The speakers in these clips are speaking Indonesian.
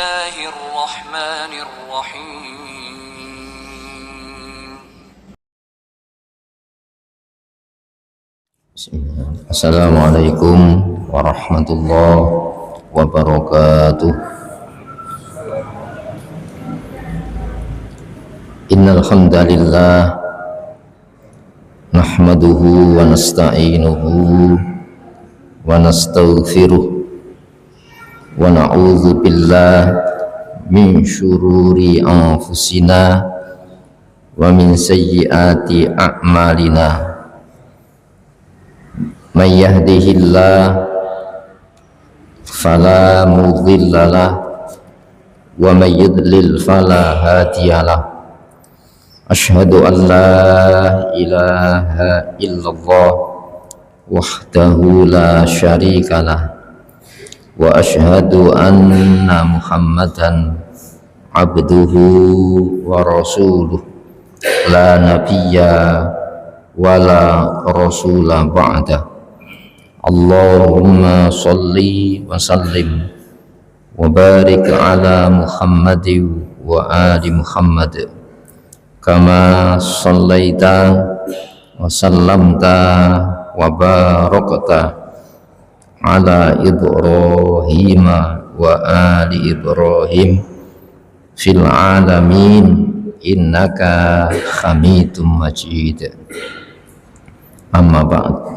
الله الرحمن الرحيم Assalamualaikum warahmatullahi wabarakatuh. Innal hamdalillah nahmaduhu wa nasta'inuhu wa nastaghfiruh wa na'udzu billahi min syururi anfusina wa min sayyiati a'malina. Man yahdihillah fala mudhillalah wa man yudlil fala hadiyalah. Asyhadu an la ilaha illallah wahdahu la syarikalah wa asyhadu anna Muhammadan abduhu wa rasuluh la nabiyya wa la rasula ba'dah. Allahumma salli wa sallim wa barik ala Muhammadin wa ali Muhammad kama sallaita wa sallamta wa barakta ala Ibrahim wa ali Ibrahim fil alamin innaka Hamidum Majid. Amma ba'd.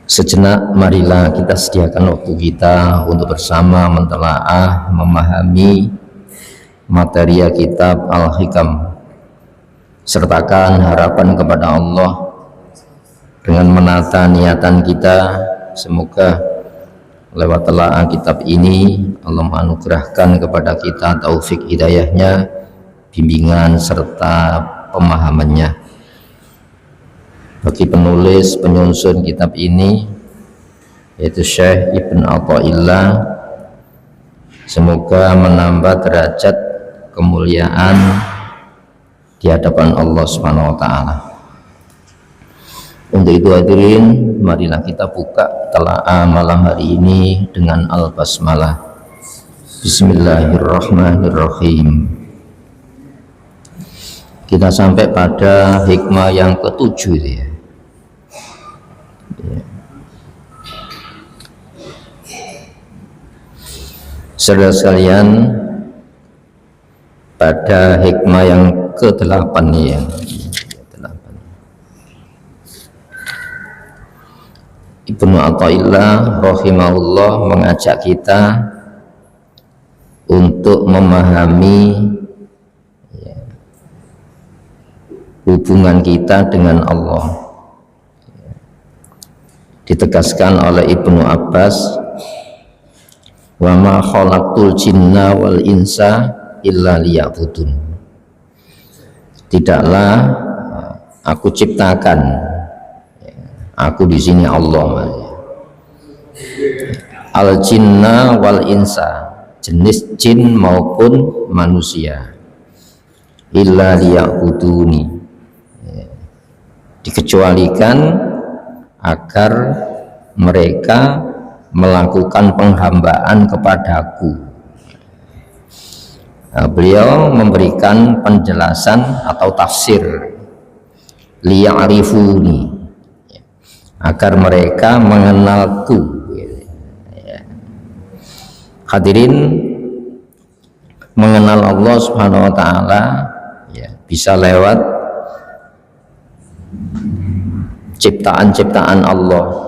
Sejenak marilah kita sediakan waktu kita untuk bersama mentelaah, memahami materi kitab Al-Hikam. Sertakan harapan kepada Allah dengan menata niatan kita. Semoga lewat telaah kitab ini Allah menganugerahkan kepada kita taufik hidayahnya, bimbingan serta pemahamannya. Bagi penulis penyusun kitab ini yaitu Syekh Ibn Athaillah, semoga menambah derajat kemuliaan di hadapan Allah Subhanahu wa taala. Untuk itu hadirin, marilah kita buka telaah malam hari ini dengan al-basmalah. Bismillahirrahmanirrahim. Kita sampai pada hikmah yang ketujuh ya. Saudara sekalian, pada hikmah yang ke-8 ya. Ibnu Athaillah rahimahullah mengajak kita untuk memahami hubungan kita dengan Allah. Ditegaskan oleh Ibnu Abbas, wa ma khalaqtul jinna wal insa illa liya'budun. Tidaklah aku ciptakan, aku di sini Allah, al jinna wal insa, jenis jin maupun manusia, illa liya'buduni, dikecualikan agar mereka melakukan penghambaan kepadaku. Nah, beliau memberikan penjelasan atau tafsir liya'rifuni, agar mereka mengenalku. Hadirin, mengenal Allah Subhanahu wa taala ya, bisa lewat ciptaan-ciptaan Allah.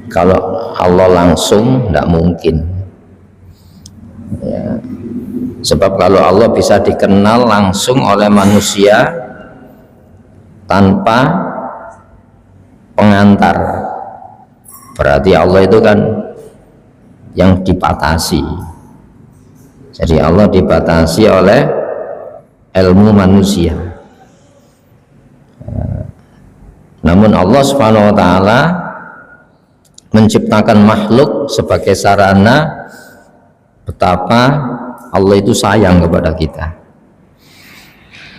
Kalau Allah langsung tidak mungkin ya. Sebab kalau Allah bisa dikenal langsung oleh manusia tanpa pengantar, berarti Allah itu kan yang dibatasi. Jadi Allah dibatasi oleh ilmu manusia. Namun Allah Subhanahu wa taala menciptakan makhluk sebagai sarana betapa Allah itu sayang kepada kita,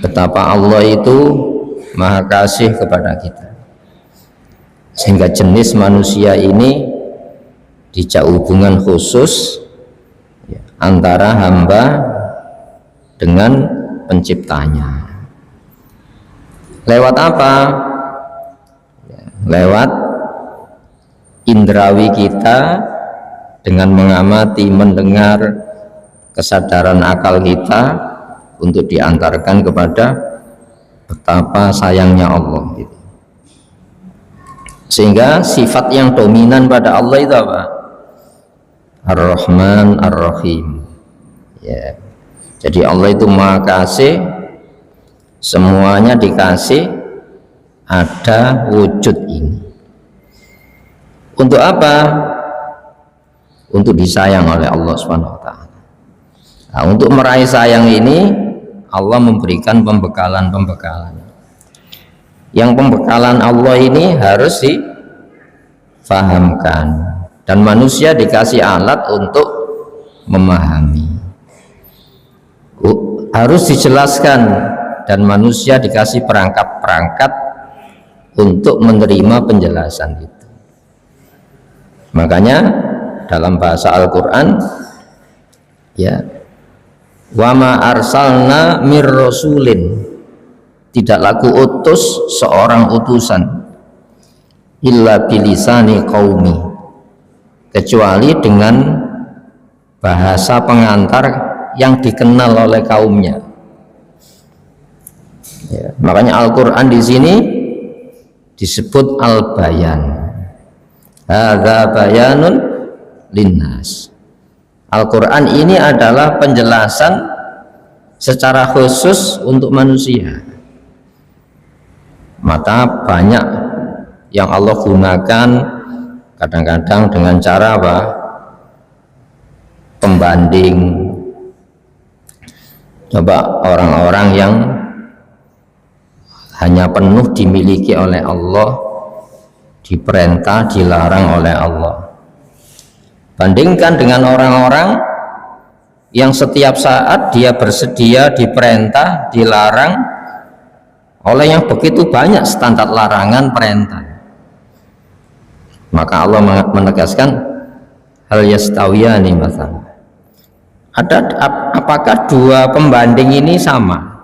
betapa Allah itu maha kasih kepada kita, sehingga jenis manusia ini dijak hubungan khusus antara hamba dengan penciptanya. Lewat apa? Lewat indrawi kita, dengan mengamati, mendengar, kesadaran akal kita untuk diantarkan kepada betapa sayangnya Allah gitu. Sehingga sifat yang dominan pada Allah itu apa? Ar-Rahman Ar-Rahim ya. Jadi Allah itu Maha Kasih, semuanya dikasih, ada wujud ini. Untuk apa? Untuk disayang oleh Allah Subhanahu wa taala. Nah, untuk meraih sayang ini Allah memberikan pembekalan. Yang pembekalan Allah ini harus difahamkan, dan manusia dikasih alat untuk memahami. Harus dijelaskan, dan manusia dikasih perangkat-perangkat untuk menerima penjelasan itu. Makanya dalam bahasa Al-Quran ya, wa ma arsalna mir rasulin, tidaklah kuutus seorang utusan illa bilisani qaumi, kecuali dengan bahasa pengantar yang dikenal oleh kaumnya ya. Makanya Al-Quran di sini disebut al-bayan, hadza bayanun linnas. Al-Quran ini adalah penjelasan secara khusus untuk manusia. Maka banyak yang Allah gunakan kadang-kadang dengan cara apa? Pembanding. Coba orang-orang yang hanya penuh dimiliki oleh Allah, diperintah, dilarang oleh Allah, bandingkan dengan orang-orang yang setiap saat dia bersedia diperintah, dilarang oleh yang begitu banyak standar larangan perintah. Maka Allah menegaskan hal yastawiyani masalah. Apakah dua pembanding ini sama?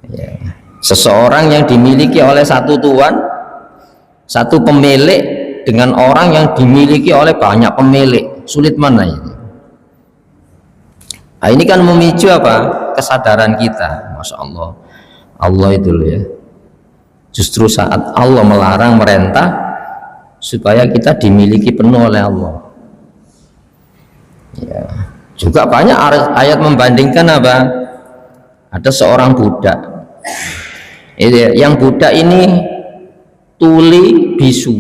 Ya. Seseorang yang dimiliki oleh satu tuan, satu pemilik, dengan orang yang dimiliki oleh banyak pemilik, sulit mana ini? Nah, ini kan memicu apa? Kesadaran kita. Masya Allah, Allah itu loh ya, justru saat Allah melarang, merintah supaya kita dimiliki penuh oleh Allah ya. Juga banyak ayat membandingkan apa? Ada seorang budak, yang budak ini tuli bisu,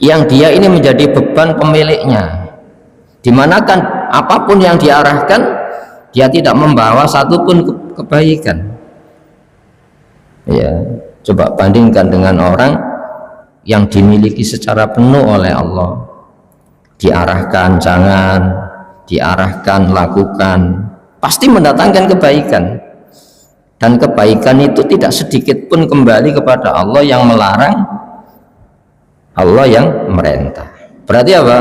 yang dia ini menjadi beban pemiliknya, dimanakan apapun yang diarahkan dia tidak membawa satupun kebaikan ya. Coba bandingkan dengan orang yang dimiliki secara penuh oleh Allah, diarahkan jangan, diarahkan lakukan, pasti mendatangkan kebaikan, dan kebaikan itu tidak sedikit pun kembali kepada Allah yang melarang, Allah yang merintah. Berarti apa?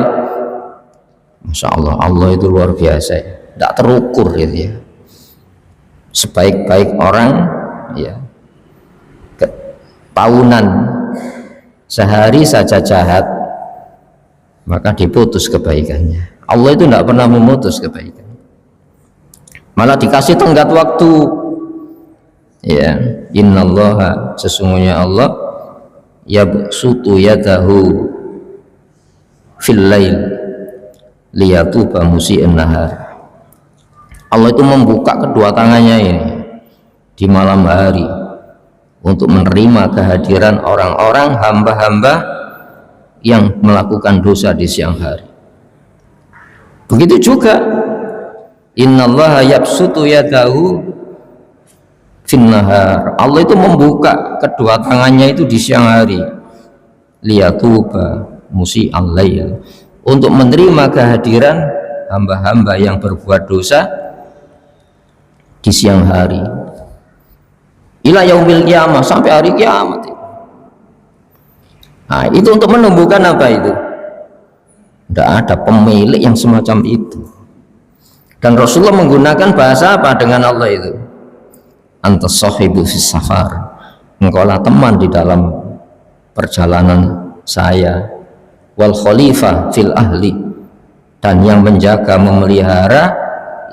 Masya Allah, Allah itu luar biasa ya, tidak terukur gitu ya. Sebaik-baik orang ya, tahunan sehari saja jahat maka diputus kebaikannya. Allah itu tidak pernah memutus kebaikan, malah dikasih tenggat waktu ya. Innallaha, sesungguhnya Allah, yabsutu yadahu fil lail liyatuba musii'an nahar. Allah itu membuka kedua tangannya ini di malam hari untuk menerima kehadiran orang-orang hamba-hamba yang melakukan dosa di siang hari. Begitu juga innallaha yabsutu yadahu fin nahar, Allah itu membuka kedua tangannya itu di siang hari, liyatuba musii'al lail, untuk menerima kehadiran hamba-hamba yang berbuat dosa di siang hari, ila yaumil qiyamah, sampai hari kiamat. Nah, itu untuk menumbuhkan apa itu? Tidak ada pemilik yang semacam itu. Dan Rasulullah menggunakan bahasa apa dengan Allah itu? Antas sahibu fis safar, engkaulah teman di dalam perjalanan saya, wal khalifah fil ahli, dan yang menjaga, memelihara,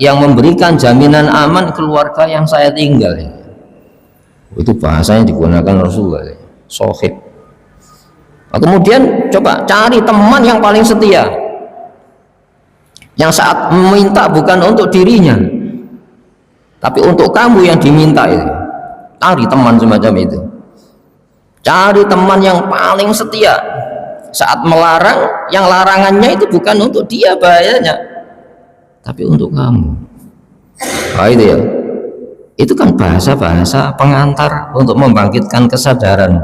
yang memberikan jaminan aman keluarga yang saya tinggal. Itu bahasa yang digunakan Rasulullah, sahib. Kemudian coba cari teman yang paling setia, yang saat meminta bukan untuk dirinya tapi untuk kamu yang diminta itu. Cari teman semacam itu. Cari teman yang paling setia, saat melarang, yang larangannya itu bukan untuk dia bahayanya tapi untuk kamu. Nah, itu ya, itu kan bahasa-bahasa pengantar untuk membangkitkan kesadaran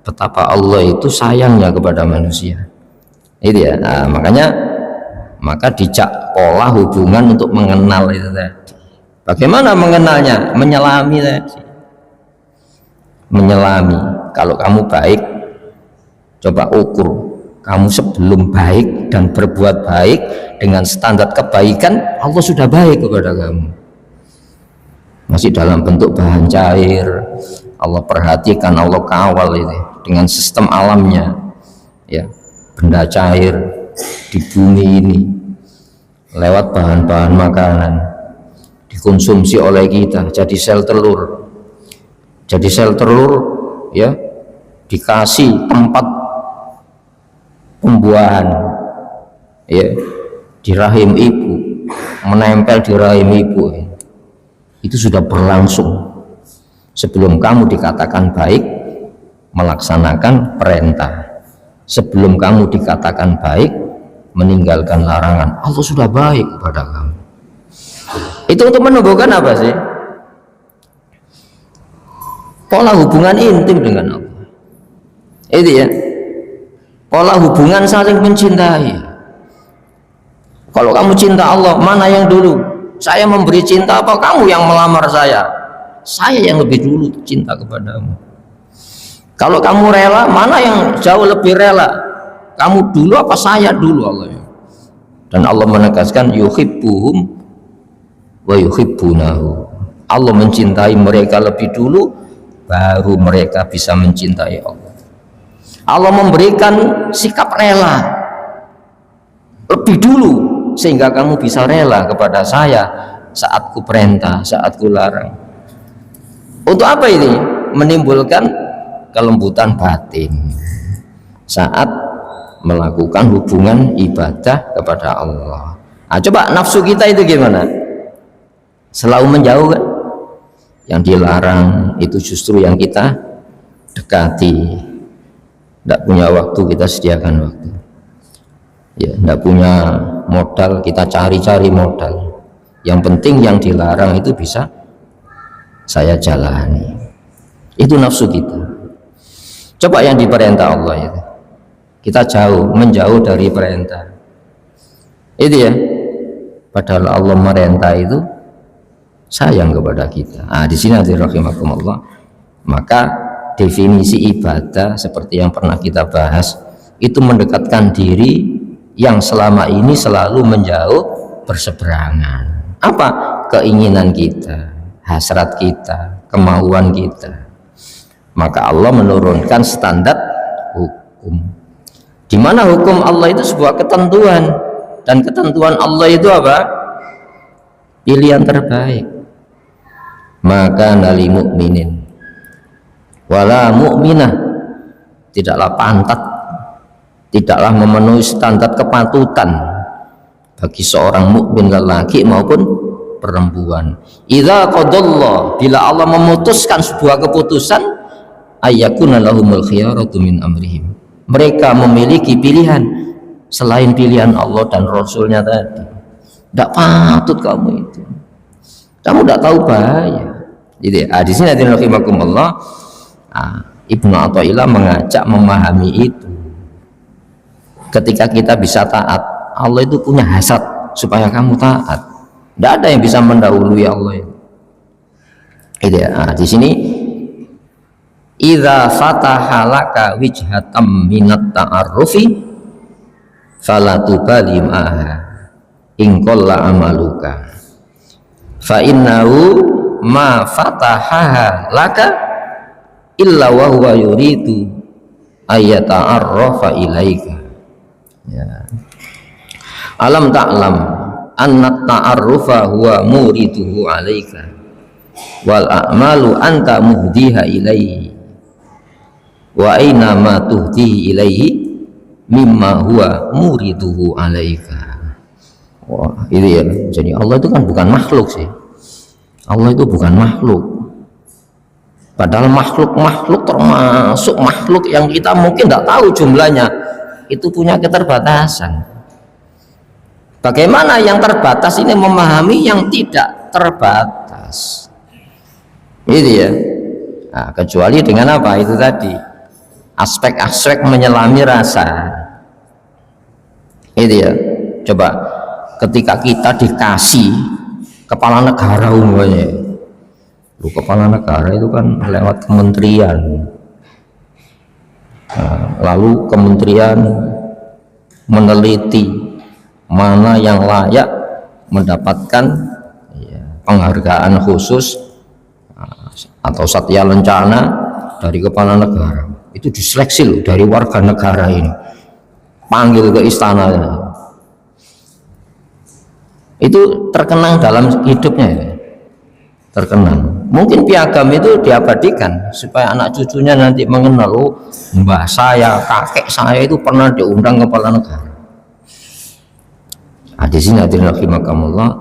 betapa Allah itu sayangnya kepada manusia. Itu ya. Nah, maka dijak pola hubungan untuk mengenal itu tadi. Bagaimana mengenalnya? Menyelami tadi. Menyelami. Kalau kamu baik, coba ukur kamu sebelum baik dan berbuat baik dengan standar kebaikan, Allah sudah baik kepada kamu. Masih dalam bentuk bahan cair, Allah perhatikan, Allah kawal itu dengan sistem alamnya, ya, benda cair di bumi ini lewat bahan-bahan makanan dikonsumsi oleh kita jadi sel telur, ya, dikasih tempat pembuahan, ya, di rahim ibu, menempel di rahim ibu. Itu sudah berlangsung sebelum kamu dikatakan baik, melaksanakan perintah. Sebelum kamu dikatakan baik, meninggalkan larangan, Allah sudah baik kepada kamu. Itu untuk menumbuhkan apa sih? Pola hubungan intim dengan Allah. Itu ya, pola hubungan saling mencintai. Kalau kamu cinta Allah, mana yang dulu? Saya memberi cinta apa kamu yang melamar saya? Saya yang lebih dulu cinta kepadamu. Kalau kamu rela, mana yang jauh lebih rela? Kamu dulu apa saya dulu? Allah. Dan Allah menegaskan yuhibbuhum wa yuhibbunahu. Allah mencintai mereka lebih dulu, baru mereka bisa mencintai Allah. Allah memberikan sikap rela lebih dulu sehingga kamu bisa rela kepada saya saat ku perintah, saat ku larang. Untuk apa ini? Menimbulkan kelembutan batin saat melakukan hubungan ibadah kepada Allah. Nah, coba nafsu kita itu gimana? Selalu menjauh kan? Yang dilarang itu justru yang kita dekati. Tidak punya waktu, kita sediakan waktu. Ya, tidak punya modal, kita cari-cari modal. Yang penting yang dilarang itu bisa saya jalani. Itu nafsu kita. Coba yang diperintah Allah itu, kita menjauh dari perintah. Itu ya, padahal Allah merintah itu sayang kepada kita. Nah, di sini rahimakumullah, maka definisi ibadah seperti yang pernah kita bahas itu mendekatkan diri yang selama ini selalu menjauh berseberangan. Apa? Keinginan kita, hasrat kita, kemauan kita. Maka Allah menurunkan standar hukum, di mana hukum Allah itu sebuah ketentuan, dan ketentuan Allah itu apa? Pilihan terbaik. Maka nali mu'minin wala mu'minah, tidaklah pantat, tidaklah memenuhi standar kepatutan bagi seorang mukmin lelaki maupun perempuan. Idza qadallah, bila Allah memutuskan sebuah keputusan, ayyakuna lahumul khiyaratu min amrihim, mereka memiliki pilihan selain pilihan Allah dan Rasulnya tadi. Tidak patut kamu itu, kamu tidak tahu bahaya. Jadi di sini rahimakumullah, Ibnu Athaillah mengajak memahami itu. Ketika kita bisa taat, Allah itu punya hasad supaya kamu taat. Tidak ada yang bisa mendahului Allah itu. Di sini idza fataha laka wijhatam minat ta'arrufi fala tubali ma'aha in qalla amaluka fa innahu ma fatahaha laka illa wa huwa yuridu ayyata'arrafa ilaika. Ya. Alam ta'lam anna ta'arrufa huwa muriduhu alaika wal a'malu anta muhdiha ilaihi wa aina ma tuhdihi ilaihi mimma huwa muriduhu alaika. Wah, itu ya. Jadi Allah itu kan bukan makhluk sih. Allah itu bukan makhluk. Padahal makhluk termasuk makhluk yang kita mungkin tidak tahu jumlahnya, itu punya keterbatasan. Bagaimana yang terbatas ini memahami yang tidak terbatas? Itu ya. Nah, kecuali dengan apa itu tadi? Aspek-aspek menyelami rasa. Itu ya. Coba ketika kita dikasih kepala negara umumnya, kepala negara itu kan lewat kementerian, lalu kementerian meneliti mana yang layak mendapatkan penghargaan khusus atau satya lencana dari kepala negara. Itu diseleksi loh dari warga negara ini, panggil ke istana. Itu terkenang dalam hidupnya ya. Terkenang. Mungkin piagam itu diabadikan supaya anak cucunya nanti mengenal, oh, mbah saya, kakek saya itu pernah diundang kepala negara. Di sini hadirin rahimakumullah.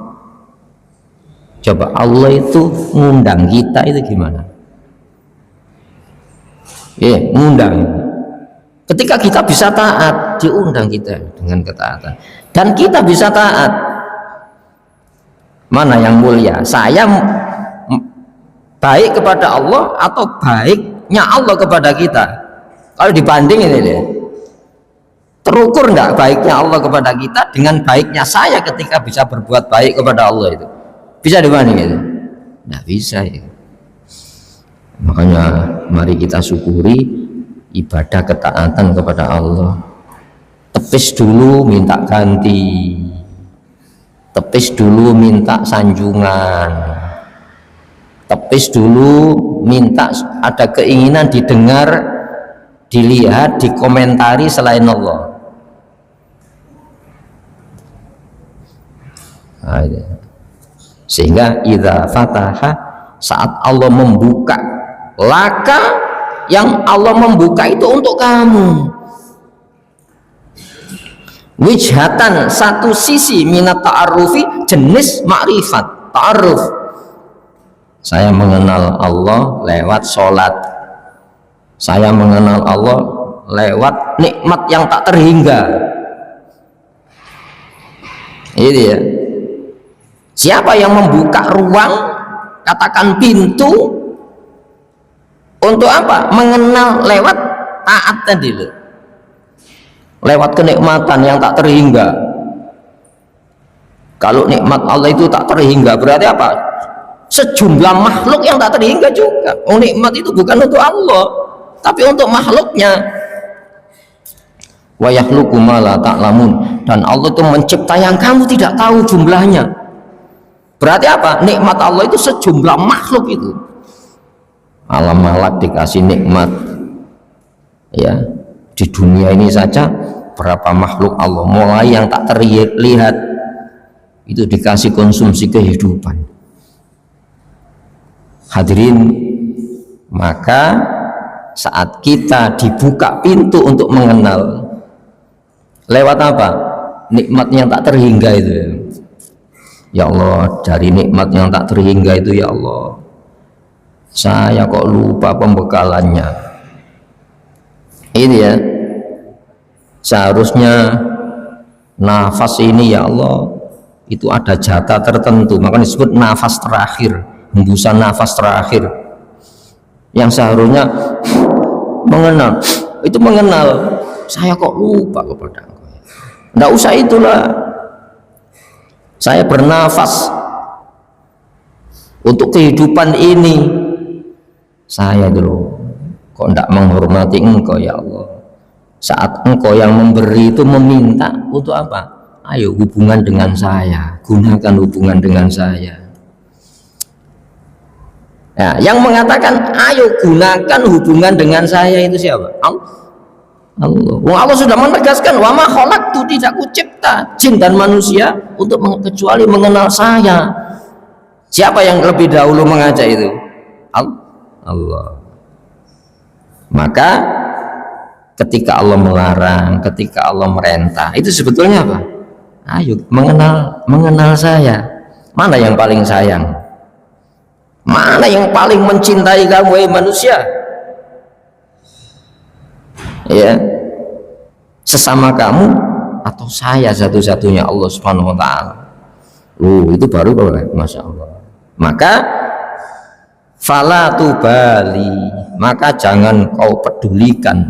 Coba Allah itu ngundang kita itu gimana? Ngundang. Ketika kita bisa taat, diundang kita dengan ketaatan. Dan kita bisa taat. Mana yang mulia? Saya baik kepada Allah atau baiknya Allah kepada kita? Kalau dibanding ini deh, terukur enggak baiknya Allah kepada kita dengan baiknya saya ketika bisa berbuat baik kepada Allah itu? Bisa dibanding itu? Nggak bisa ya. Makanya mari kita syukuri ibadah ketaatan kepada Allah. Tepis dulu minta ganti, tepis dulu minta sanjungan, tepis dulu minta ada keinginan didengar, dilihat, dikomentari selain Allah. Sehingga idza fataha, saat Allah membuka, laka, yang Allah membuka itu untuk kamu, wijhatan, satu sisi minat ta'arrufi, jenis ma'rifat ta'arruf. Saya mengenal Allah lewat sholat, saya mengenal Allah lewat nikmat yang tak terhingga. Ini ya. Siapa yang membuka ruang, katakan pintu, untuk apa? Mengenal lewat taat tadi loh, lewat kenikmatan yang tak terhingga. Kalau nikmat Allah itu tak terhingga, berarti apa? Sejumlah makhluk yang tak terhingga juga. Nikmat itu bukan untuk Allah, tapi untuk makhluknya. Wa yakhluqu ma la ta'lamun, dan Allah itu mencipta yang kamu tidak tahu jumlahnya. Berarti apa? Nikmat Allah itu sejumlah makhluk itu. Alam malak dikasih nikmat, ya, di dunia ini saja berapa makhluk Allah, mulai yang tak terlihat itu dikasih konsumsi kehidupan. Hadirin, maka saat kita dibuka pintu untuk mengenal lewat apa? Nikmat yang tak terhingga itu. Ya Allah, dari nikmat yang tak terhingga itu, ya Allah, saya kok lupa pembekalannya. Ini ya, seharusnya nafas ini, ya Allah, itu ada jatah tertentu, makanya disebut nafas terakhir, hembusan nafas terakhir, yang seharusnya mengenal, itu mengenal, saya kok lupa kepada Engkau. Nggak usah itulah, saya bernafas untuk kehidupan ini, saya dulu kok tidak menghormati Engkau, ya Allah. Saat engkau yang memberi itu meminta untuk apa? Ayo hubungan dengan saya, gunakan hubungan dengan saya. Nah, yang mengatakan ayo gunakan hubungan dengan saya itu siapa? Allah. Allah sudah menegaskan, wa ma khalaqtu, tidak kucipta jin dan manusia untuk kecuali mengenal saya. Siapa yang lebih dahulu mengajak itu? Allah. Maka ketika Allah melarang, ketika Allah merintah, itu sebetulnya apa? Ayo mengenal saya. Mana yang paling sayang? Mana yang paling mencintai kamu, wahai manusia? Ya, sesama kamu atau saya satu-satunya Allah Subhanahu wa taala? Itu baru boleh, Masya Allah. Maka fala tubali, maka jangan kau pedulikan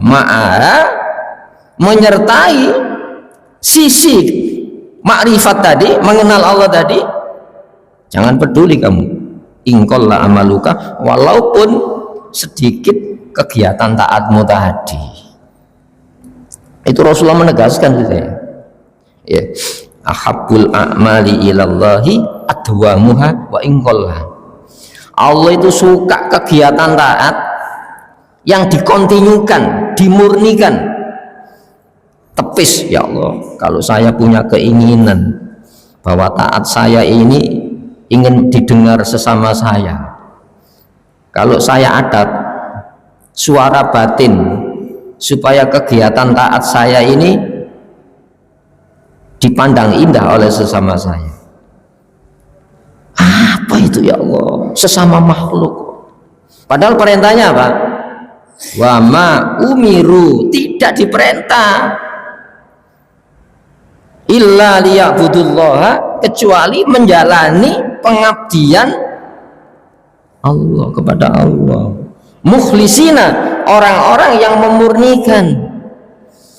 menyertai sisi makrifat tadi, mengenal Allah tadi. Jangan peduli kamu, ingkolla amaluka, walaupun sedikit kegiatan taatmu tadi. Itu Rasulullah menegaskan gitu ya. Ahabbul a'mali ilallahi adwamuha wa ingkolla. Allah itu suka kegiatan taat yang dikontinyukan, dimurnikan. Tepis, ya Allah, kalau saya punya keinginan bahwa taat saya ini ingin didengar sesama saya, kalau saya ada suara batin supaya kegiatan taat saya ini dipandang indah oleh sesama saya. Apa itu ya Allah? Sesama makhluk. Padahal perintahnya apa? Wa ma umiru, tidak diperintah illa liya'budullaha, kecuali menjalani pengabdian Allah kepada Allah. Mukhlisina, orang-orang yang memurnikan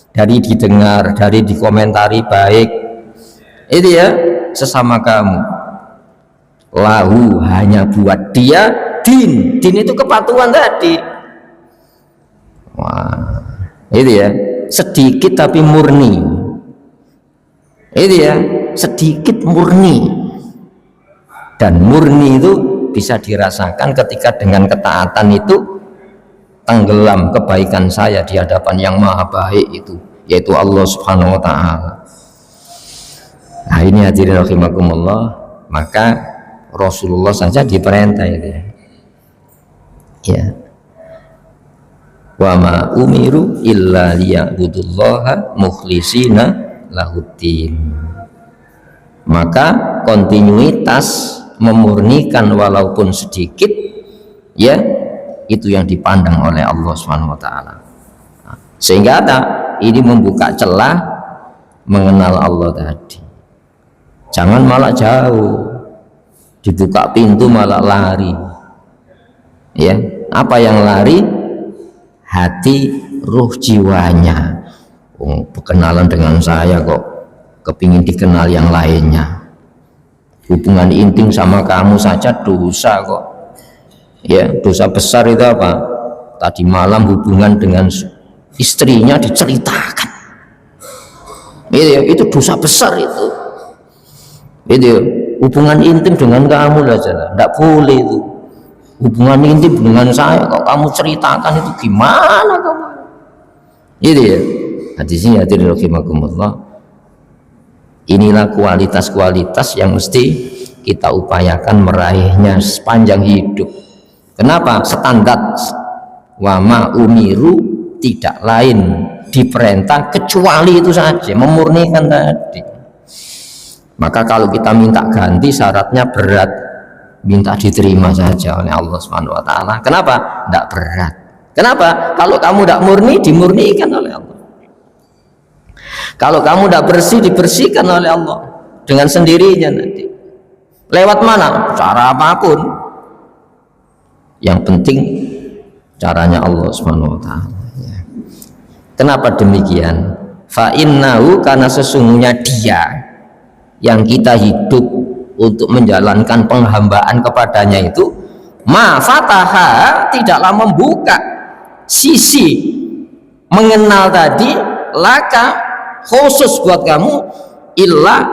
dari didengar, dari dikomentari baik. Itu ya, sesama kamu. Lahu, hanya buat dia din itu kepatuhan tadi. Wah, itu ya, sedikit tapi murni. Itu ya, sedikit murni. Dan murni itu bisa dirasakan ketika dengan ketaatan itu tenggelam kebaikan saya di hadapan yang maha baik itu, yaitu Allah Subhanahu wa ta'ala. Nah ini hadirin rahimakumullah, maka Rasulullah saja diperintah itu ya. Wa ma umiru illa liya'budullaha mukhlisina lahuddin. Maka kontinuitas memurnikan walaupun sedikit ya, itu yang dipandang oleh Allah Subhanahu wa taala. Sehingga ini membuka celah mengenal Allah tadi. Jangan malah jauh, dibuka pintu malah lari. Ya, apa yang lari? Hati, ruh, jiwanya. Berkenalan dengan saya kok kepingin dikenal yang lainnya. Hubungan intim sama kamu saja dosa kok. Ya, dosa besar itu apa? Tadi malam hubungan dengan istrinya diceritakan. Itu dosa besar itu. Hubungan intim dengan kamu lah, tidak boleh itu. Hubungan intim dengan saya kok kamu ceritakan, itu gimana kamu? Itu ya. Hadisnya hadirin rahimakumullah. Inilah kualitas-kualitas yang mesti kita upayakan meraihnya sepanjang hidup. Kenapa? Standar wa ma umiru, tidak lain diperintah kecuali itu saja, memurnikan tadi. Maka kalau kita minta ganti syaratnya berat, minta diterima saja oleh Allah Subhanahu wa taala. Kenapa? Tidak berat. Kenapa? Kalau kamu tidak murni, dimurnikan oleh Allah. Kalau kamu tidak bersih, dibersihkan oleh Allah dengan sendirinya nanti. Lewat mana? Cara apapun. Yang penting caranya Allah Subhanahu wa taala. Kenapa demikian? Fa innahu, karena sesungguhnya dia yang kita hidup untuk menjalankan penghambaan kepadanya itu, ma fataha, tidaklah membuka sisi mengenal tadi laka khusus buat kamu, illa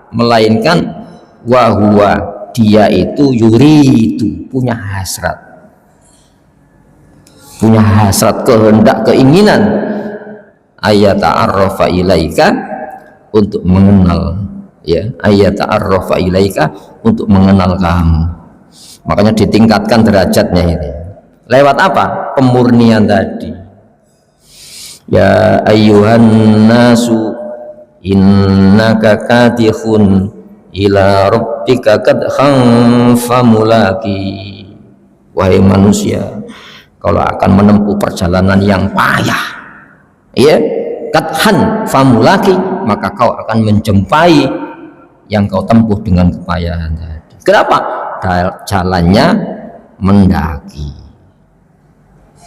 melainkan wahwa dia itu yuridu punya hasrat kehendak keinginan ayata'arrafa ilaika untuk mengenal, ya, ayata'arrafa ilaika untuk mengenal kamu. Makanya ditingkatkan derajatnya ini lewat apa? Pemurnian tadi. Ya ayyuhan nasu innaka kadihun ila rabbika kadhan famulaki. Wahai manusia, kalau akan menempuh perjalanan yang payah, ya, kadhan famulaki, maka kau akan menjumpai yang kau tempuh dengan kepayahan tadi. Kenapa? Jalannya mendaki,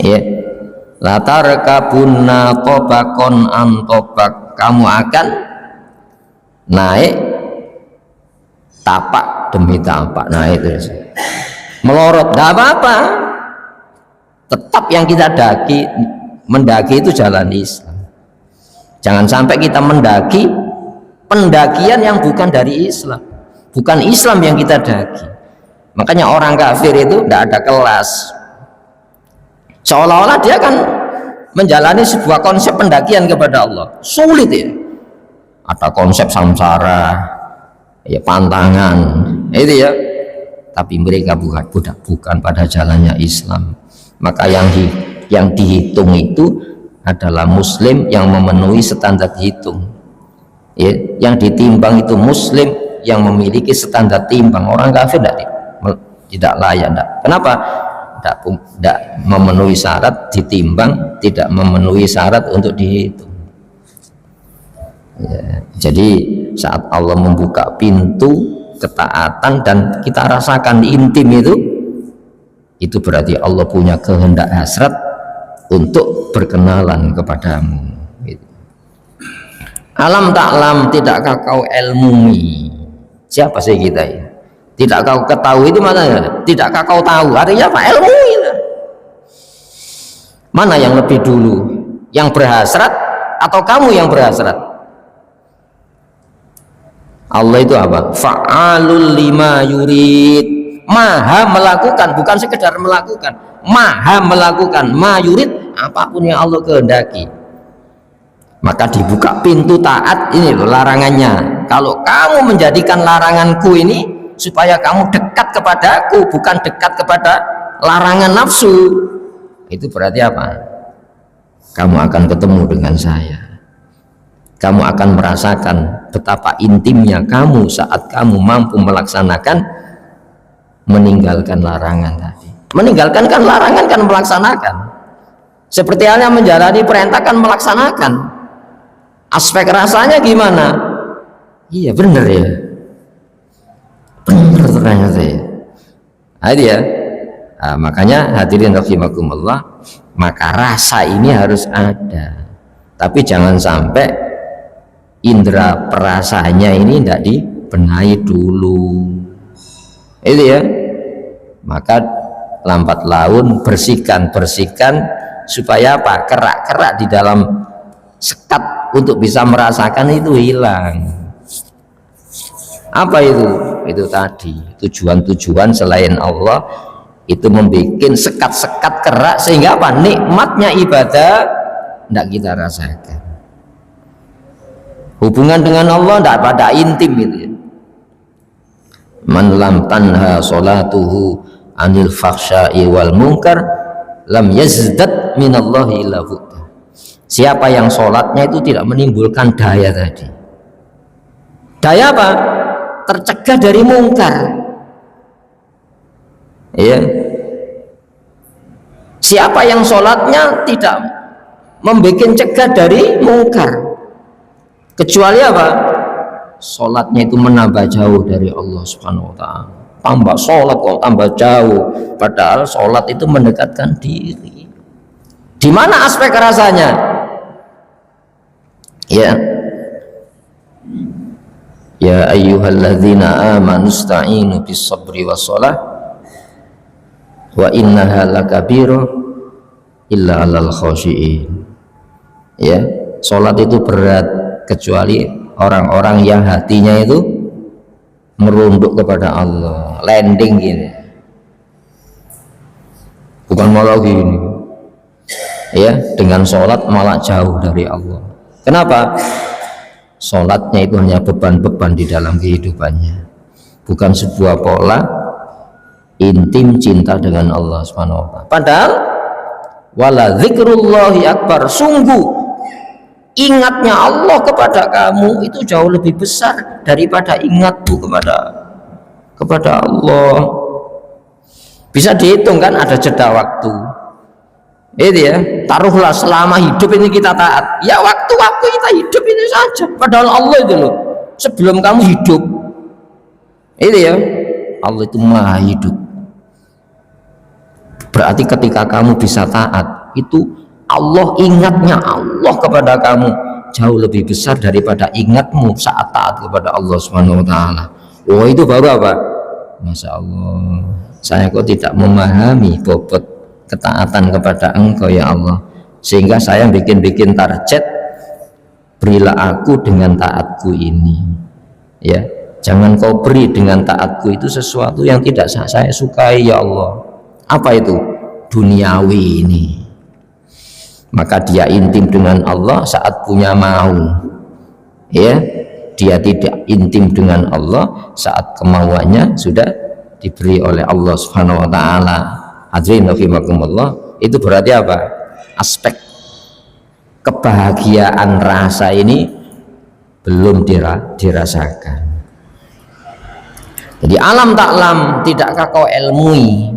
ya. Latar kabuna tobakon antobak, kamu akan naik tapak demi tapak, naik terus melorot, tidak apa-apa, tetap yang kita mendaki itu jalan Islam. Jangan sampai kita mendaki pendakian yang bukan dari Islam, bukan Islam yang kita daki. Makanya orang kafir itu tidak ada kelas, seolah-olah dia kan menjalani sebuah konsep pendakian kepada Allah. Sulit, ya, ada konsep samsara, ya, pantangan, itu ya, tapi mereka bukan pada jalannya Islam. Maka yang dihitung itu adalah muslim yang memenuhi standar hitung, ya, yang ditimbang itu muslim yang memiliki standar timbang. Orang kafir tidak layak. Kenapa? Tidak memenuhi syarat ditimbang, tidak memenuhi syarat untuk dihitung, ya. Jadi saat Allah membuka pintu ketaatan dan kita rasakan intim itu berarti Allah punya kehendak hasrat untuk berkenalan kepadamu, gitu. Alam ta'lam, tidakkah kau ilmui? Siapa sih kita ini? Tidak kau ketahui itu mana? Tidakkah kau tahu? Artinya apa? Ilmui. Mana yang lebih dulu? Yang berhasrat atau kamu yang berhasrat? Allah itu apa? Fa'alul lima yurid, maha melakukan, bukan sekedar melakukan, maha melakukan, ma yurid, apapun yang Allah kehendaki. Maka dibuka pintu taat ini loh, larangannya. Kalau kamu menjadikan laranganku ini supaya kamu dekat kepadaku, bukan dekat kepada larangan nafsu, itu berarti apa? Kamu akan ketemu dengan saya, kamu akan merasakan betapa intimnya kamu saat kamu mampu melaksanakan, meninggalkan larangan tadi. Meninggalkan kan larangan kan melaksanakan, seperti halnya menjalani perintah kan melaksanakan. Aspek rasanya gimana? Iya benar, ya, benar ternyata, ya. Ya. Nah, makanya hadirin rahimakumullah, maka rasa ini harus ada, tapi jangan sampai indera perasanya ini tidak dibenahi dulu, itu ya. Maka lambat laun bersihkan supaya apa? Kerak-kerak di dalam sekat untuk bisa merasakan itu hilang. Apa itu? Itu tadi tujuan-tujuan selain Allah itu membuat sekat-sekat kerak, sehingga apa? Nikmatnya ibadah tidak kita rasakan. Hubungan dengan Allah tidak pada intim itu, ya. Man lam tanha salatuhu anil fakhsya'i wal munkar lam yazdad minallahi illa bu'da. Siapa yang sholatnya itu tidak menimbulkan daya tadi. Daya apa? Tercegah dari mungkar, ya. Siapa yang sholatnya tidak membuat cegah dari mungkar, kecuali apa? Sholatnya itu menambah jauh dari Allah Subhanahu wa ta'ala. Tambah sholat kok tambah jauh, padahal sholat itu mendekatkan diri. Di mana aspek rasanya? Ya, ya ayyuhalladzina amanu ista'inu bis sabri was shalah wa innaha lakabiru illa 'alal khashiin. Ya, sholat itu berat kecuali orang-orang yang hatinya itu merunduk kepada Allah, landing gini, bukan malah gini. Ya, dengan sholat malah jauh dari Allah. Kenapa? Sholatnya itu hanya beban-beban di dalam kehidupannya, bukan sebuah pola intim cinta dengan Allah Subhanahu wa ta'ala. Padahal wala dzikrullahi akbar, sungguh ingatnya Allah kepada kamu itu jauh lebih besar daripada ingatmu kepada Allah. Bisa dihitung kan, ada jeda waktu. Itu ya, taruhlah selama hidup ini kita taat. Ya waktu-waktu kita hidup ini saja. Padahal Allah itu loh, sebelum kamu hidup. Itu ya, Allah itu maha hidup. Berarti ketika kamu bisa taat, itu Allah, ingatnya Allah kepada kamu jauh lebih besar daripada ingatmu saat taat kepada Allah Subhanahu wa ta'ala. Oh, itu baru apa? Masya Allah, saya kok tidak memahami bobot ketaatan kepada Engkau ya Allah, sehingga saya bikin target, berilah aku dengan taatku ini. Ya, jangan kau beri dengan taatku itu sesuatu yang tidak saya sukai ya Allah. Apa itu? Duniawi ini. Maka dia intim dengan Allah saat punya mau. Ya, dia tidak intim dengan Allah saat kemauannya sudah diberi oleh Allah Subhanahu wa ta'ala. Hadirin rahimakumullah, itu berarti apa? Aspek kebahagiaan rasa ini belum dirasakan. Jadi alam taklam, tidakkah kau ilmui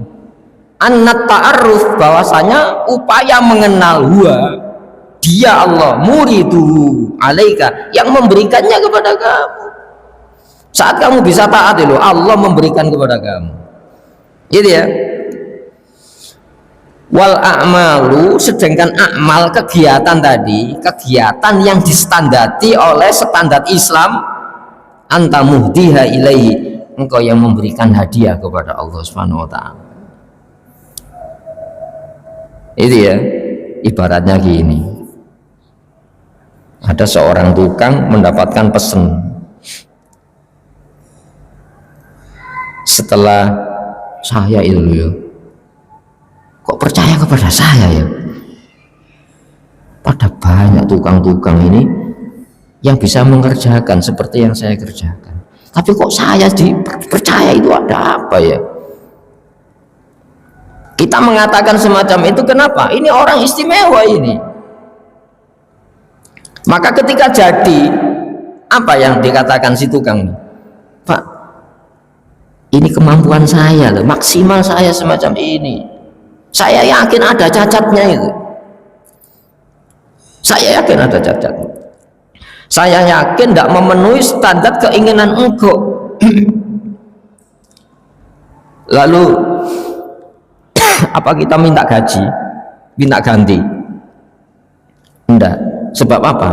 annat ta'arruf, bahwasanya upaya mengenal huwa, dia Allah, muridu alaika, yang memberikannya kepada kamu. Saat kamu bisa taat itu Allah memberikan kepada kamu. Gitu ya. Wal a'malu, sedangkan amal, kegiatan tadi, kegiatan yang distandati oleh standar Islam, anta muhdiha ilaihi, engkau yang memberikan hadiah kepada Allah Subhanahu wa ta'ala. Itu ya, ibaratnya gini, ada seorang tukang mendapatkan pesan, setelah saya itu ya, kok percaya kepada saya ya, pada banyak tukang-tukang ini yang bisa mengerjakan seperti yang saya kerjakan, tapi kok saya dipercaya, itu ada apa ya? Kita mengatakan semacam itu kenapa? Ini orang istimewa ini. Maka ketika jadi, apa yang dikatakan si tukang ini? Pak, ini kemampuan saya loh, maksimal saya semacam ini. Saya yakin ada cacatnya itu. Saya yakin ada cacatnya. Saya yakin tidak memenuhi standar keinginan engkau. Lalu apa kita minta gaji, minta ganti? Enggak. Sebab apa?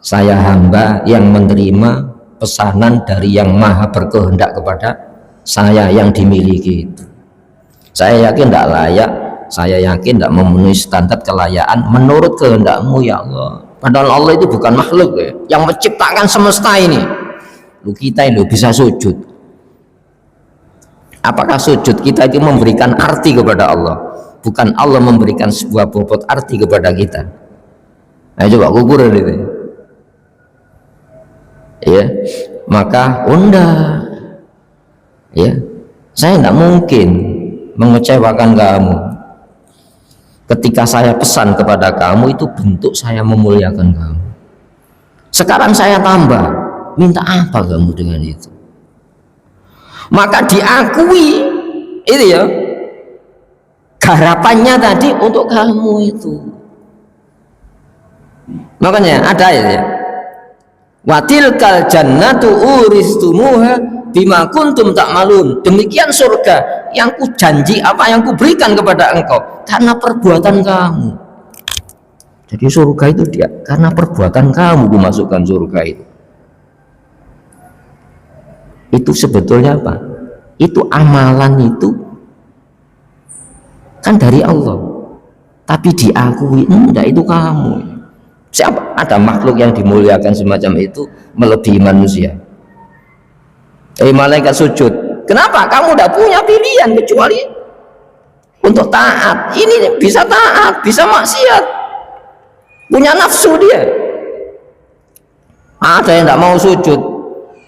Saya hamba yang menerima pesanan dari yang maha berkehendak kepada saya yang dimiliki itu. Saya yakin tidak layak, saya yakin tidak memenuhi standar kelayaan menurut kehendakmu ya Allah. Padahal Allah itu bukan makhluk ya, yang menciptakan semesta ini. Lu kita ini bisa sujud. Apakah sujud kita itu memberikan arti kepada Allah? Bukan Allah memberikan sebuah bobot arti kepada kita. Ayo coba kukur itu. Ya, maka unda. Ya, saya tidak mungkin mengecewakan kamu. Ketika saya pesan kepada kamu, itu bentuk saya memuliakan kamu. Sekarang saya tambah, minta apa kamu dengan itu? Maka diakui itu ya, garapannya tadi untuk kamu itu. Makanya ada ya, watilkal jannatu uristumuha bima kuntum ta'malun, demikian surga yang ku janji, apa yang ku berikan kepada engkau karena perbuatan kamu. Jadi surga itu dia karena perbuatan kamu, ku masukkan surga itu. Itu sebetulnya apa? Itu amalan itu kan dari Allah, tapi diakui enggak, itu kamu. Siapa? Ada makhluk yang dimuliakan semacam itu melebihi manusia. Malaikat sujud. Kenapa? Kamu tidak punya pilihan kecuali untuk taat. Ini bisa taat, bisa maksiat. Punya nafsu dia. Ada yang tidak mau sujud.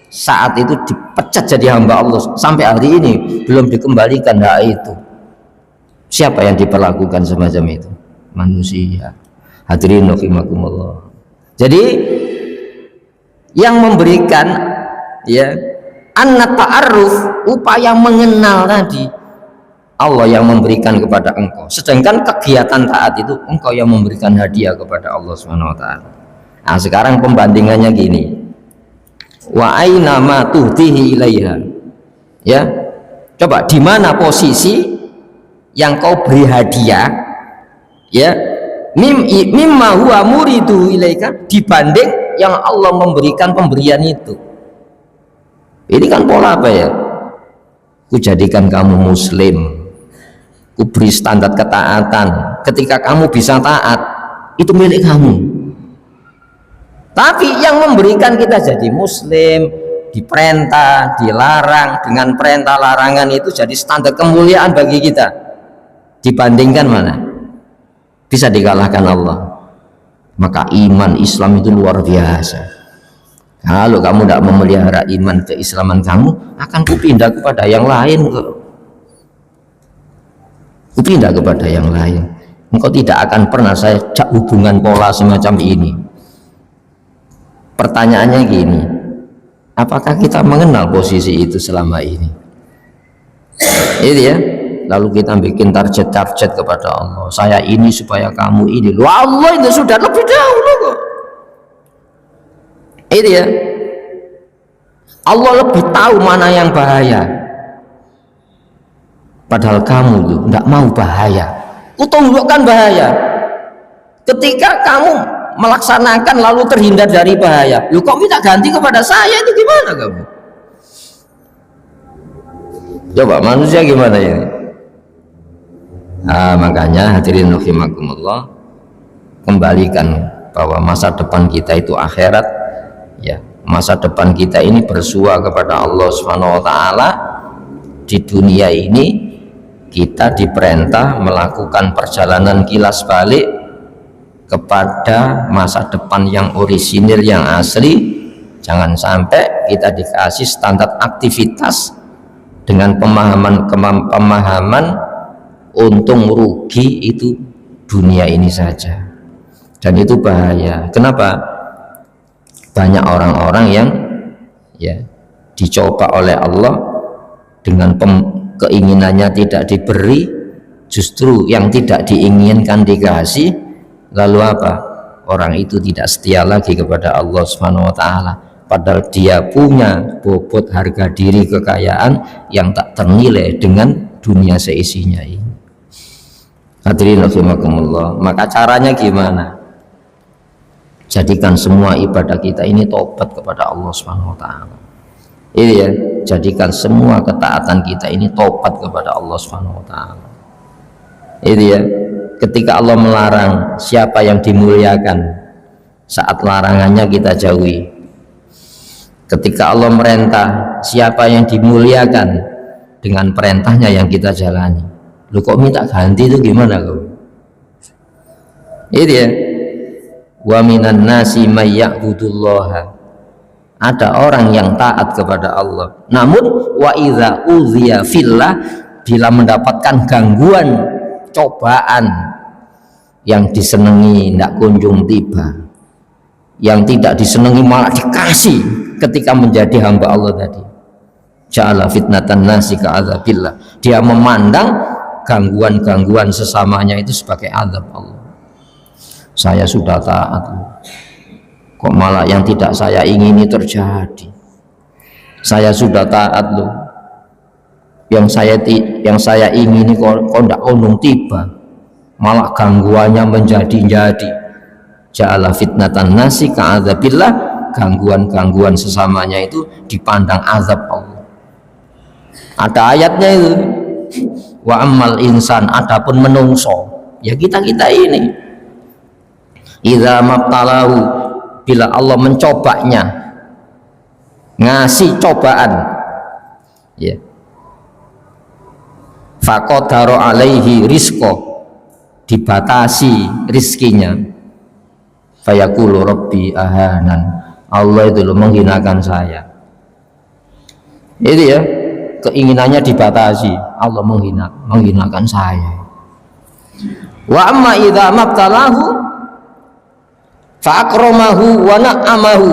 Saat itu dipecat jadi hamba Allah. Sampai hari ini belum dikembalikan hak itu. Siapa yang diperlakukan semacam itu? Manusia. Hadirin rahimakumullah. Jadi yang memberikan ya an ta'arruf, upaya mengenal tadi, Allah yang memberikan kepada engkau. Sedangkan kegiatan taat itu engkau yang memberikan hadiah kepada Allah Subhanahu wa taala. Nah, sekarang pembandingannya gini. Wa aina ma tuhtihi ilaiha. Ya. Coba di mana posisi yang kau beri hadiah ya mimma huwa muridu ilaika dibanding yang Allah memberikan pemberian itu. Ini kan pola apa ya? Ku jadikan kamu muslim, ku beri standar ketaatan. Ketika kamu bisa taat, itu milik kamu. Tapi yang memberikan kita jadi muslim, diperintah, dilarang, dengan perintah larangan itu jadi standar kemuliaan bagi kita. Dibandingkan mana? Bisa dikalahkan Allah. Maka iman Islam itu luar biasa. Kalau kamu tidak memelihara iman keislaman kamu, akan kupindah kepada yang lain. Kupindah kepada yang lain. Engkau tidak akan pernah saya hubungan pola semacam ini. Pertanyaannya gini, apakah kita mengenal posisi itu selama ini? Itu ya. Lalu kita bikin target-target kepada Allah. Saya ini supaya kamu ini. Loh, Allah itu sudah lebih dahulu kok. Itu ya. Allah lebih tahu mana yang bahaya. Padahal kamu tuh tidak mau bahaya. Kutunjukkan bahaya. Ketika kamu melaksanakan lalu terhindar dari bahaya. Loh, kok minta ganti kepada saya, itu gimana kamu? Coba manusia gimana ini? Nah, makanya hadirin rahimakumullah, kembalikan bahwa masa depan kita itu akhirat ya. Masa depan kita ini bersua kepada Allah Subhanahu wa taala. Di dunia ini kita diperintah melakukan perjalanan kilas balik kepada masa depan yang orisinil, yang asli. Jangan sampai kita dikasih standar aktivitas dengan pemahaman untung rugi itu dunia ini saja, dan itu bahaya. Kenapa? Banyak orang-orang yang ya dicoba oleh Allah dengan keinginannya tidak diberi, justru yang tidak diinginkan dikasih. Lalu apa? Orang itu tidak setia lagi kepada Allah Subhanahu wa taala, padahal dia punya bobot harga diri kekayaan yang tak ternilai dengan dunia seisinya ini. Hadirin rahimakumullah. Maka caranya gimana? Jadikan semua ibadah kita ini tobat kepada Allah Subhanahu wa taala. Ini ya, jadikan semua ketaatan kita ini tobat kepada Allah Subhanahu wa taala. Ini ya, ketika Allah melarang, siapa yang dimuliakan? Saat larangannya kita jauhi. Ketika Allah merintah, siapa yang dimuliakan? Dengan perintahnya yang kita jalani. Lu kok minta ganti itu gimana kau? Itu ya. Wa minan nasi may ya'budullaha. Ada orang yang taat kepada Allah. Namun wa idza uziya fillah, bila mendapatkan gangguan, cobaan yang disenangi tidak kunjung tiba. Yang tidak disenangi malah dikasih ketika menjadi hamba Allah tadi. Ja'ala fitnatan nasi ka'adzabillah. Dia memandang gangguan-gangguan sesamanya itu sebagai azab Allah. Saya sudah taat, kok malah yang tidak saya ingini terjadi. Saya sudah taat loh, yang saya ingini kok tidak kunjung tiba, malah gangguannya menjadi-jadi. Ja'ala fitnatan nasi ka'adzabillah. Gangguan-gangguan sesamanya itu dipandang azab Allah. Ada ayatnya itu. Wa ammal insan, adapun menungso, ya kita ini Idza mabtalahu, bila Allah mencobanya, ngasih cobaan, ya, faqadara alaihi rizqo, dibatasi rizkinya, fayaqulu rabbi ahanan, Allah itu loh menghinakan saya. Itu ya, keinginannya dibatasi, Allah menghinakan saya. Wa amma idza mabtalahu fa akramahu wa na'amahu,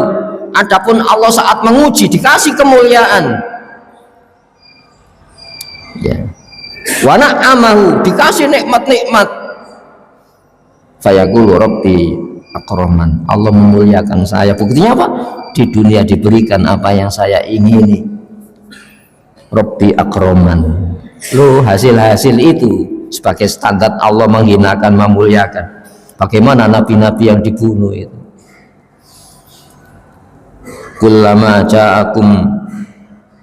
adapun Allah saat menguji dikasih kemuliaan, ya, wa na'amahu dikasih nikmat-nikmat, fayaqulu rabbi akraman, Allah memuliakan saya. Buktinya apa? Di dunia diberikan apa yang saya ingini. Rabbi akraman, loh, hasil-hasil itu sebagai standar Allah menghinakan memuliakan. Bagaimana nabi-nabi yang dibunuh itu? Kullama ja'akum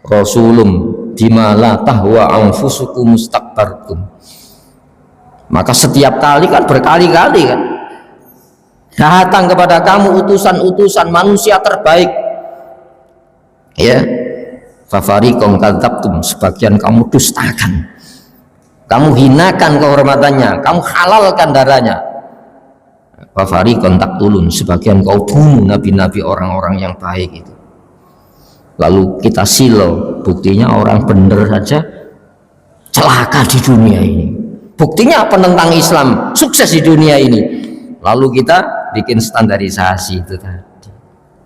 rasulum bima la tahwa anfusukum mustakbartum, maka setiap kali kan, berkali-kali kan, datang kepada kamu utusan-utusan manusia terbaik, ya, fafariqon kadzabtum, sebagian kamu dustakan, kamu hinakan kehormatannya, kamu halalkan darahnya, fafariqon taqtulun, sebagian kau bunuh nabi-nabi, orang-orang yang baik itu. Lalu kita silau, buktinya orang benar saja celaka di dunia ini, buktinya penentang Islam sukses di dunia ini. Lalu kita bikin standarisasi itu tadi,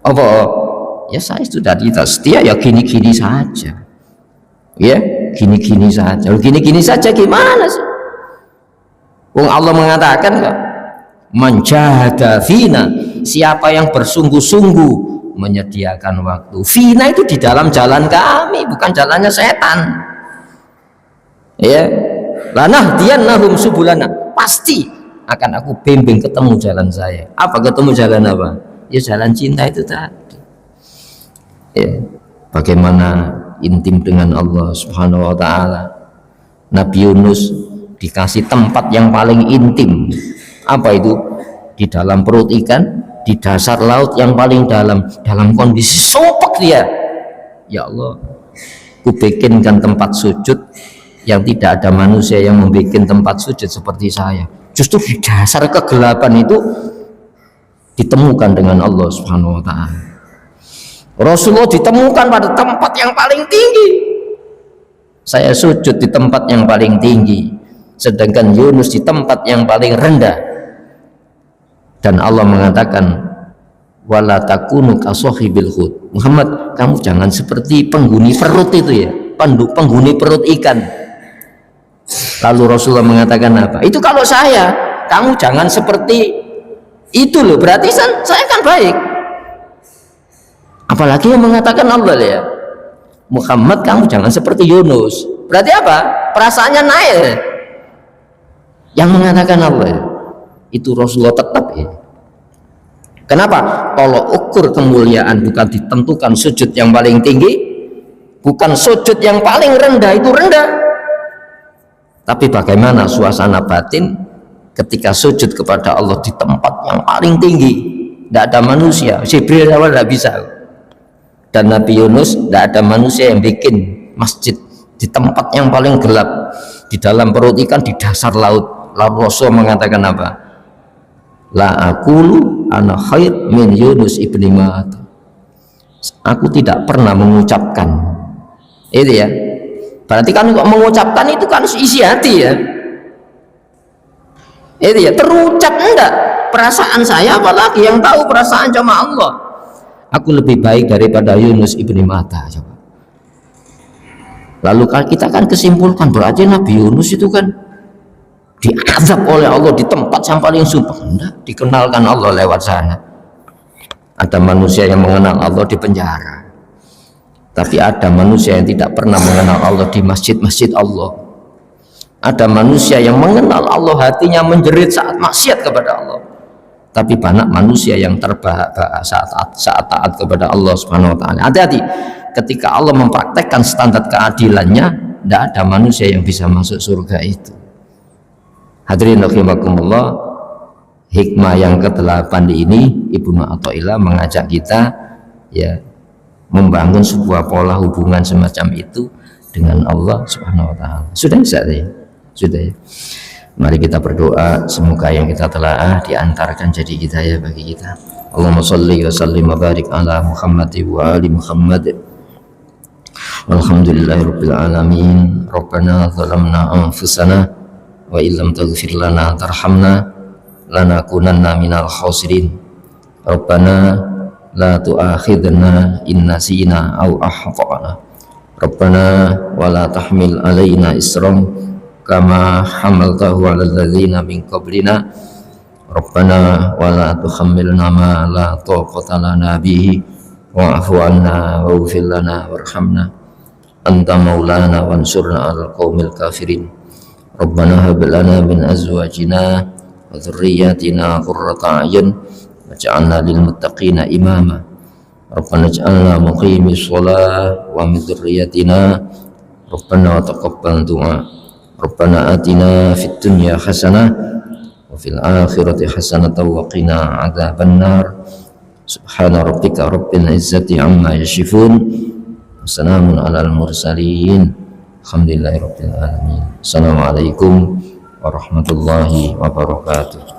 apa? Ya saya sudah tidak setia, ya gini-gini saja, ya gini-gini saja. Gini-gini saja gimana sih? Wong Allah mengatakan kok, manjahada fina, siapa yang bersungguh-sungguh menyediakan waktu, fina itu di dalam jalan kami, bukan jalannya setan, ya, lanahdiyannahum subulana, pasti akan aku bimbing ketemu jalan saya. Apa ketemu jalan apa? Ya jalan cinta itu tadi, ya, bagaimana intim dengan Allah subhanahu wa ta'ala. Nabi Yunus dikasih tempat yang paling intim, apa itu? Di dalam perut ikan, di dasar laut yang paling dalam kondisi sumpek dia. Ya Allah, ku bikinkan tempat sujud yang tidak ada manusia yang membuat tempat sujud seperti saya. Justru di dasar kegelapan itu ditemukan dengan Allah subhanahu wa ta'ala. Rasulullah ditemukan pada tempat yang paling tinggi, saya sujud di tempat yang paling tinggi, sedangkan Yunus di tempat yang paling rendah. Dan Allah mengatakan, wala takunu kasohibil hud, Muhammad, kamu jangan seperti penghuni perut itu, ya, penghuni perut ikan. Lalu Rasulullah mengatakan apa? Itu kalau saya, kamu jangan seperti itu loh, berarti saya kan baik. Apalagi yang mengatakan Allah, ya, Muhammad, kamu jangan seperti Yunus, berarti apa? Perasaannya naik. Yang mengatakan Allah, ya, itu Rasulullah tetap, ya. Kenapa? Kalau ukur kemuliaan bukan ditentukan sujud yang paling tinggi, bukan sujud yang paling rendah, itu rendah, tapi bagaimana suasana batin ketika sujud kepada Allah di tempat yang paling tinggi, tidak ada manusia. Jibril awal tidak bisa, dan Nabi Yunus tidak ada manusia yang bikin masjid di tempat yang paling gelap, di dalam perut ikan, di dasar laut. Lalu Rasul mengatakan apa? La aqulu ana khair min Yunus ibni Matta, aku tidak pernah mengucapkan itu, ya, berarti kan kok mengucapkan itu kan isi hati, ya, itu, ya, terucap enggak perasaan saya, apalagi yang tahu perasaan cuma Allah. Aku lebih baik daripada Yunus ibni Matta. Coba. Lalu kita kan kesimpulkan berarti Nabi Yunus itu kan diazab oleh Allah di tempat yang paling sumpah. Enggak, dikenalkan Allah lewat sana. Ada manusia yang mengenal Allah di penjara, tapi ada manusia yang tidak pernah mengenal Allah di masjid-masjid Allah. Ada manusia yang mengenal Allah, hatinya menjerit saat maksiat kepada Allah, tapi banyak manusia yang terbahak-bahak saat taat kepada Allah subhanahu wa ta'ala. Hati-hati, ketika Allah mempraktekkan standar keadilannya, tidak ada manusia yang bisa masuk surga itu. Hadirin rahimakumullah, hikmah yang ke-8 ini Ibnu Athaillah mengajak kita ya membangun sebuah pola hubungan semacam itu dengan Allah Subhanahu wa taala. Sudah ya? Sudah ya. Mari kita berdoa semoga yang kita telaah diantarkan jadi hidayah bagi kita. Allahumma shalli wa sallim wa barik ala Muhammad wa ali Muhammad. Walhamdulillahirabbil alamin. Rabbana zalamna anfusana wa illam taghfir lana tarhamna lanakunanna minal khasirin. Rabbana la tu'akhidna in nasina aw akhtana. Rabbana wa la tahmil alaina isran kama hamaltahu 'alal ladzina min qablina. Rabbana wa la tuhammilna ma la taqata lana bihi wa'fu 'anna waghfir lana warhamna anta maulana wansurna 'alal qaumil kafirin. Rabbana hab lana min azwajina wa dhurriyyatina qurrata a'yun waj'alna lil muttaqina imama. Rabbana ij'alna muqimis shalah wa min dhurriyyatina Rabbana wa taqabbal du'a. Rabbana atina fid dunya hasanah wa fil akhirati hasanah wa qina adzabannar. Subhana rabbika rabbil izzati amma yasifun. Wassalamun alal mursalin. Alhamdulillahirabbil alamin. Assalamualaikum warahmatullahi wabarakatuh.